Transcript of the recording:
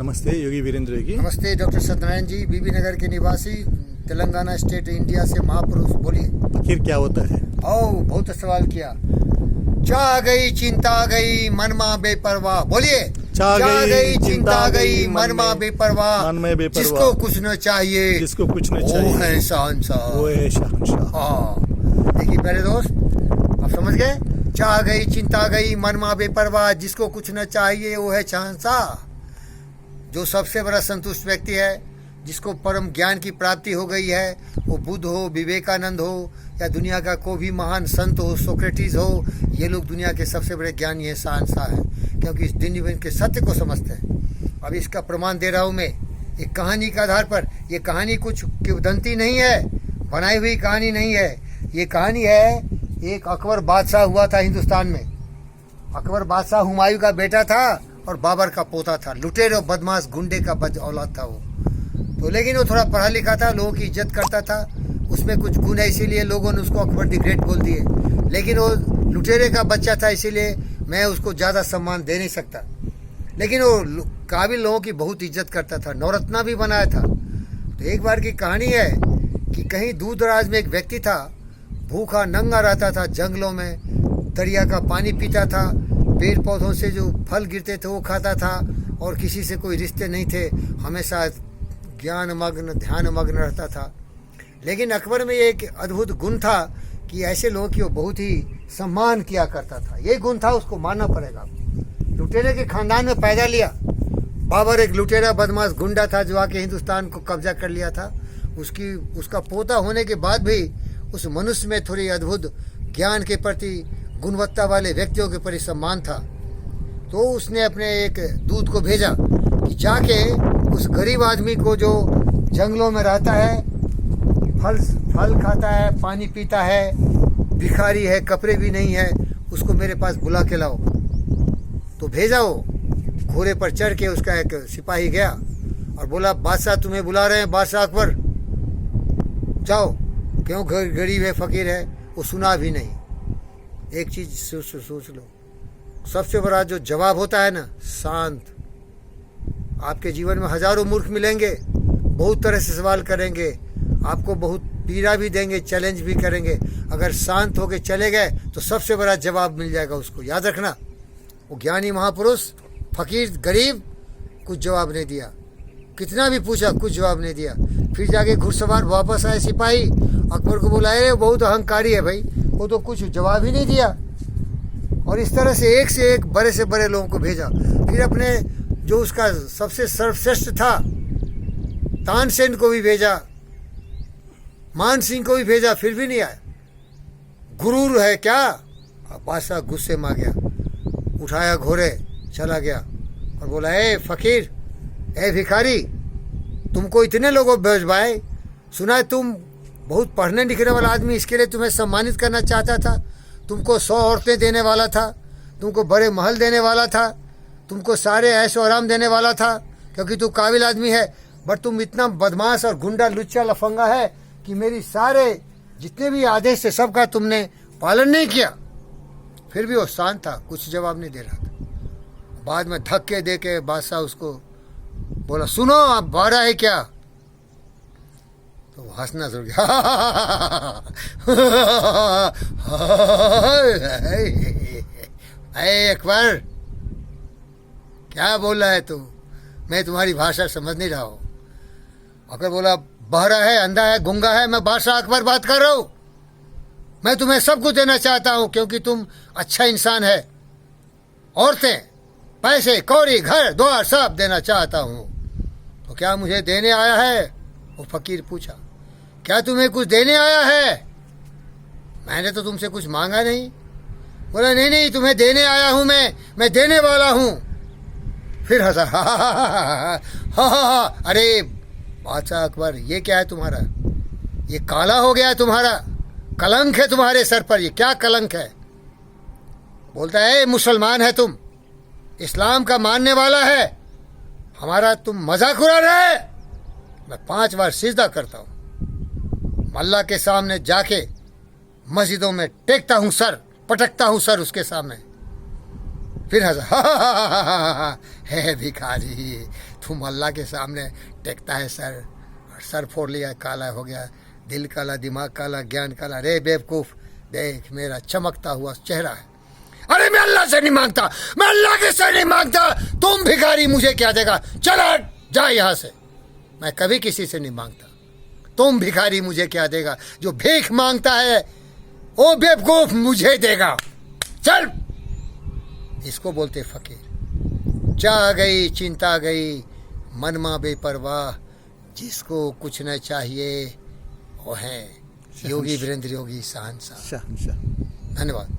नमस्ते योगी वीरेंद्र की। नमस्ते डॉक्टर सत्यनारायण जी, बीबी नगर के निवासी, तेलंगाना स्टेट, इंडिया से महापुरुष। बोलिए फकीर क्या होता है? बहुत सवाल किया। चा गई चिंता गई मनमा बेपरवाह। बोलिए चा गई चिंता गई मनमा बेपरवाह। मन में बेपरवाह। जिसको कुछ न चाहिए, जिसको कुछ न वो चाहिए, है शहंशाह। वो है शहंशाह। हाँ, देखिए प्यारे दोस्त, आप समझ गए। चा गई चिंता गई मनमा बेपरवाह, जिसको कुछ न चाहिए वो है शहंशाह। जो सबसे बड़ा संतुष्ट व्यक्ति है, जिसको परम ज्ञान की प्राप्ति हो गई है, वो बुद्ध हो, विवेकानंद हो, या दुनिया का कोई भी महान संत हो, सोक्रेटिस हो, ये लोग दुनिया के सबसे बड़े ज्ञानी है, शहंशाह है, क्योंकि इस दिन जीवन के सत्य को समझते हैं। अब इसका प्रमाण दे रहा हूँ मैं एक कहानी के आधार पर। ये कहानी कुछ किंवदंती नहीं है, बनाई हुई कहानी नहीं है। ये कहानी है, एक अकबर बादशाह हुआ था हिंदुस्तान में। अकबर बादशाह हुमायूं का बेटा था और बाबर का पोता था। लुटेरे और बदमाश गुंडे का बद औलाद था वो तो, लेकिन वो थोड़ा पढ़ा लिखा था, लोगों की इज्जत करता था, उसमें कुछ गुण है, इसीलिए लोगों ने उसको अकबर द ग्रेट बोल दिए। लेकिन वो लुटेरे का बच्चा था, इसीलिए मैं उसको ज़्यादा सम्मान दे नहीं सकता। लेकिन वो काबिल लोगों की बहुत इज्जत करता था, नवरत्ना भी बनाया था। तो एक बार की कहानी है कि कहीं दूर दराज में एक व्यक्ति था, भूखा नंगा रहता था, जंगलों में दरिया का पानी पीता था, पेड़ पौधों से जो फल गिरते थे वो खाता था, और किसी से कोई रिश्ते नहीं थे, हमेशा ज्ञान मग्न ध्यान मग्न रहता था। लेकिन अकबर में एक अद्भुत गुण था कि ऐसे लोगों की वो बहुत ही सम्मान किया करता था। ये गुण था, उसको मानना पड़ेगा। लुटेरे के खानदान में पैदा लिया। बाबर एक लुटेरा बदमाश गुंडा था जो आके हिंदुस्तान को कब्जा कर लिया था। उसका पोता होने के बाद भी उस मनुष्य में थोड़ी अद्भुत ज्ञान के प्रति, गुणवत्ता वाले व्यक्तियों के प्रति सम्मान था। तो उसने अपने एक दूत को भेजा कि जाके उस गरीब आदमी को जो जंगलों में रहता है, फल खाता है, पानी पीता है, भिखारी है, कपड़े भी नहीं है, उसको मेरे पास बुला के लाओ। तो भेजा वो। घोड़े पर चढ़ के उसका एक सिपाही गया और बोला, बादशाह तुम्हें बुला रहे हैं, बादशाह अकबर, जाओ। क्यों, गरीब है, फकीर है। वो सुना भी नहीं। एक चीज सोच लो, सबसे बड़ा जो जवाब होता है ना, शांत। आपके जीवन में हजारों मूर्ख मिलेंगे, बहुत तरह से सवाल करेंगे, आपको बहुत पीड़ा भी देंगे, चैलेंज भी करेंगे। अगर शांत होके चले गए तो सबसे बड़ा जवाब मिल जाएगा उसको। याद रखना, वो ज्ञानी महापुरुष, फकीर, गरीब, कुछ जवाब नहीं दिया। कितना भी पूछा, कुछ जवाब नहीं दिया। फिर जाके घुड़सवार वापस आए सिपाही, अकबर को बुलाए, अरे बहुत अहंकारी है भाई, वो तो कुछ जवाब ही नहीं दिया। और इस तरह से एक बड़े से बड़े लोगों को भेजा। फिर अपने जो उसका सबसे सर्वश्रेष्ठ था, तानसेन को भी भेजा, मान सिंह को भी भेजा, फिर भी नहीं आया। गुरूर है क्या? बादशाह गुस्से में आ गया, उठाया घोड़े, चला गया और बोला, ए फकीर, ए भिखारी, तुमको इतने लोगों भेजवाए, सुना है तुम बहुत पढ़ने लिखने वाला आदमी, इसके लिए तुम्हें सम्मानित करना चाहता था। तुमको 100 औरतें देने वाला था, तुमको बड़े महल देने वाला था, तुमको सारे ऐशो आराम देने वाला था, क्योंकि तू काबिल आदमी है। बट तुम इतना बदमाश और गुंडा लुच्चा लफंगा है कि मेरी सारे जितने भी आदेश थे सबका तुमने पालन नहीं किया। फिर भी वो शांत था, कुछ जवाब नहीं दे रहा था। बाद में धक्के दे के बादशाह उसको बोला, सुनो आप बारह है क्या? तो हंसना शुरू किया। अकबर, क्या बोल रहा है तू? मैं तुम्हारी भाषा समझ नहीं रहा हूँ। अकबर बोला, बहरा है, अंधा है, गूंगा है, मैं बादशाह अकबर बात कर रहा हूँ। मैं तुम्हें सब कुछ देना चाहता हूँ क्योंकि तुम अच्छा इंसान है। औरतें, पैसे, कौड़ी, घर द्वार सब देना चाहता हूँ। तो क्या मुझे देने आया है? वो फकीर पूछा, क्या तुम्हें कुछ देने आया है? मैंने तो तुमसे कुछ मांगा नहीं। बोला, नहीं, तुम्हें देने आया हूँ, मैं देने वाला हूँ। फिर हंसा, हा। अरे बादशाह अकबर, ये क्या है तुम्हारा? ये काला हो गया है तुम्हारा, कलंक है तुम्हारे सर पर। ये क्या कलंक है? बोलता है, मुसलमान है तुम, इस्लाम का मानने वाला है, हमारा तुम मजाक उड़ा रहे। मैं 5 बार सिजदा करता हूँ, अल्लाह के सामने जाके मस्जिदों में टेकता हूँ सर, पटकता हूँ सर उसके सामने। फिर हंसा, है भिखारी। तुम अल्लाह के सामने टेकता है सर, सर फोड़ लिया, काला हो गया, दिल काला, दिमाग काला, ज्ञान काला। रे बेवकूफ, देख मेरा चमकता हुआ चेहरा है। अरे मैं अल्लाह से नहीं मांगता, मैं अल्लाह के से नहीं मांगता। तुम भिखारी मुझे क्या देगा? चला जा यहाँ से। मैं कभी किसी से नहीं मांगता। तुम भिखारी मुझे क्या देगा? जो भीख मांगता है वो बेवकूफ मुझे देगा। चल, इसको बोलते फकीर। चाह गई चिंता गई, मन मां बेपरवाह, जिसको कुछ न चाहिए वो है योगी वीरेंद्र योगी शहंशाह। शहंशाह। धन्यवाद।